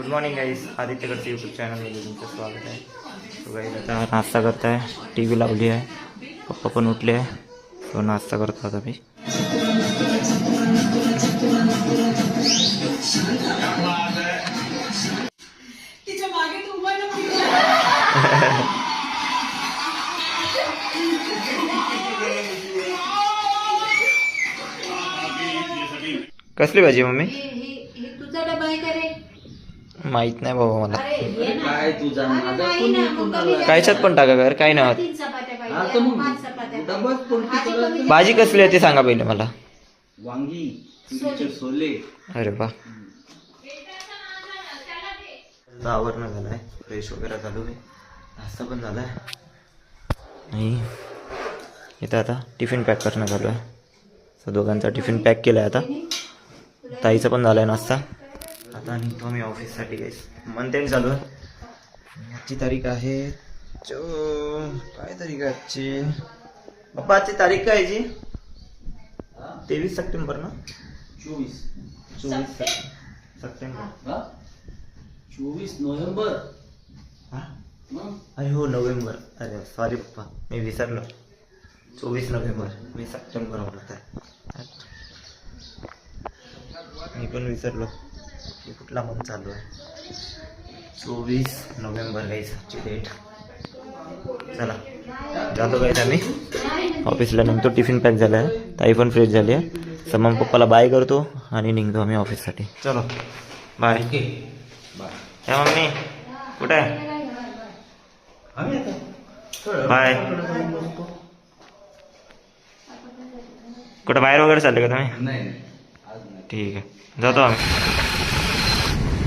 Good morning guys, आदित्यकडचं YouTube चॅनलमध्ये तुमचं स्वागत आहे. सो गाईज आता नाश्ता करताय, टी व्ही लावली आहे, पप्पा पण उठले आहे. सो नाश्ता करतो आता मी. कसली भाजी मम्मी? माहित नाही बाबा मला. कायच्यात पण टाका घर, काय नाही होत. भाजी कसली आहे ते सांगा पहिले मला. वांगी, तुरीचे सोले. अरे वा. आवरण झालाय, फ्रेश वगैरे झालो आहे, नाश्ता पण झालाय आणि इथं आता टिफिन पॅक करणं चालू आहे. सो दोघांचा टिफिन पॅक केला आहे आता. ताईचा पण झालाय नाश्ता. आता निघतो मी ऑफिससाठी. गाईस मंथ एंड चालू आहे. आजची तारीख आहे काय तारीख आहे आजची पप्पा? आजची तारीख काय आहे जी? 23 सप्टेंबर ना? 24 सप्टेंबर. 24 नोव्हेंबर. अरे हो नोव्हेंबर. अरे सॉरी पप्पा, मी विसरलो. 24 नोव्हेंबर. मी सप्टेंबर म्हणत आहे. मी पण विसरलो की कुठला मंथ चालू आहे. 24 नोव्हेंबर गाईस आजची डेट. चला जातो गाईस आम्ही ऑफिसला. निघतो, टिफिन पॅक झाला आहे, ताई पण फ्रेश झाली आहे. तर मग पप्पाला बाय करतो आणि निघतो आम्ही ऑफिससाठी. चलो बाय. क्या मम्मी कुठे आहे? बाय. कुठं बाहेर वगैरे चालले का तुम्ही? नाही, ठीक आहे, जातो आम्ही.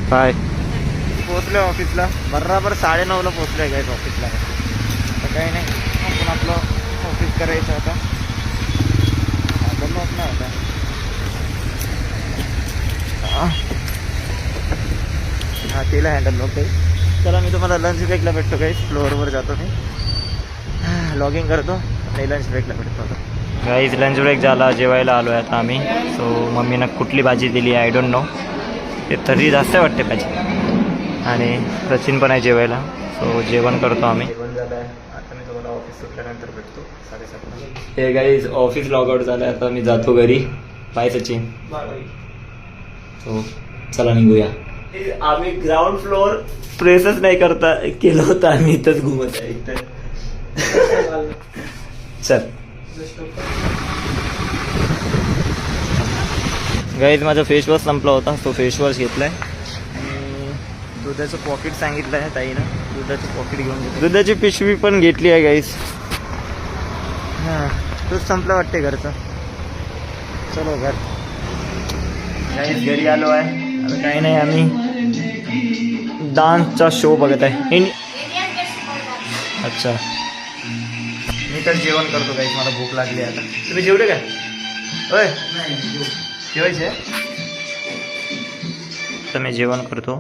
बाय. पोचलो ऑफिसला, बरोबर 9:30ला पोचलो आहे ऑफिसला. तर काही नाही, आपण आपलं ऑफिस करायचं आता. लॉक नाही होता. हा केला हँडल लॉक काही. चला मी तुम्हाला लंच ब्रेकला भेटतो काही. फ्लोअरवर जातो मी, लॉगिंग करतो आणि लंच ब्रेकला भेटतो आता. गाईज लंच ब्रेक झाला, जेवायला आलो आहे आता आम्ही. सो मम्मीनं कुठली भाजी दिली आय डोंट नो. ते तरी जास्त वाटते भाजी. आणि सचिन पण आहे जेवायला. सो जेवण करतो आम्ही. जेवण झालं आहे आता. मी तुम्हाला ऑफिस सुटल्यानंतर भेटतो 7:30. हे गाईज ऑफिस लॉग आउट झालं आहे आता. मी जातो घरी. बाय सचिन. सो चला निघूया. आम्ही ग्राउंड फ्लोअर प्रेसच नाही करता केलं होतं, आम्ही इथंच घुमत आहे इथं. चल गाईज माझा फेसवॉश संपला होता. तो फेसवॉश घेतला आहे. दुधाचं पॉकेट सांगितलं आहे ताईनं, दुधाचं पॉकेट घेऊन घेतलं. दुधाची पिशवी पण घेतली आहे गाईज. हां तोच संपला वाटते घरचा. चलो घर. गाईज घरी आलो आहे आता. काही नाही, आम्ही डान्सचा शो बघत आहे. अच्छा मी तर जेवण करतो गाईज, मला भूक लागली आता. तुम्ही जेवले का? होय जेवायचे. तर मी जेवण करतो.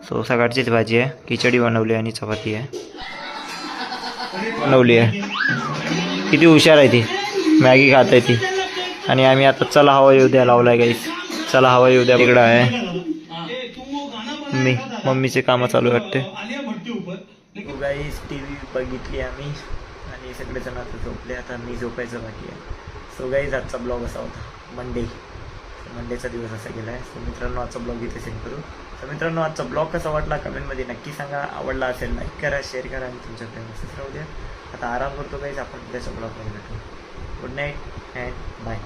सो सकाळचीच भाजी आहे, खिचडी बनवली आणि चपाती आहे बनवली आहे. किती हुशार आहे ती, मॅगी खात आहे ती. आणि आम्ही आता चला हवा येऊ द्या लावला आहे गाईस. चला हवा येऊ द्या इकडं आहे. मम्मीचे कामं चालू वाटते. गाईस टी व्ही बघितली आम्ही आणि सगळेजण आता झोपले. आता मी झोपायचं बाकी आहे. सो गाईज आजचा ब्लॉग असा होता. मंडेचा दिवस असा गेला आहे. सो मित्रांनो आजचा ब्लॉग इथे सेंड करू. तर मित्रांनो आजचा ब्लॉग कसा वाटला कमेंटमध्ये नक्की सांगा. आवडला असेल लाईक करा, शेअर करा आणि तुमच्या फ्रेंड्सच राहू द्या. आता आराम करतो गाईज, आपण उद्याच्या ब्लॉगमध्ये भेटू. Good night and bye.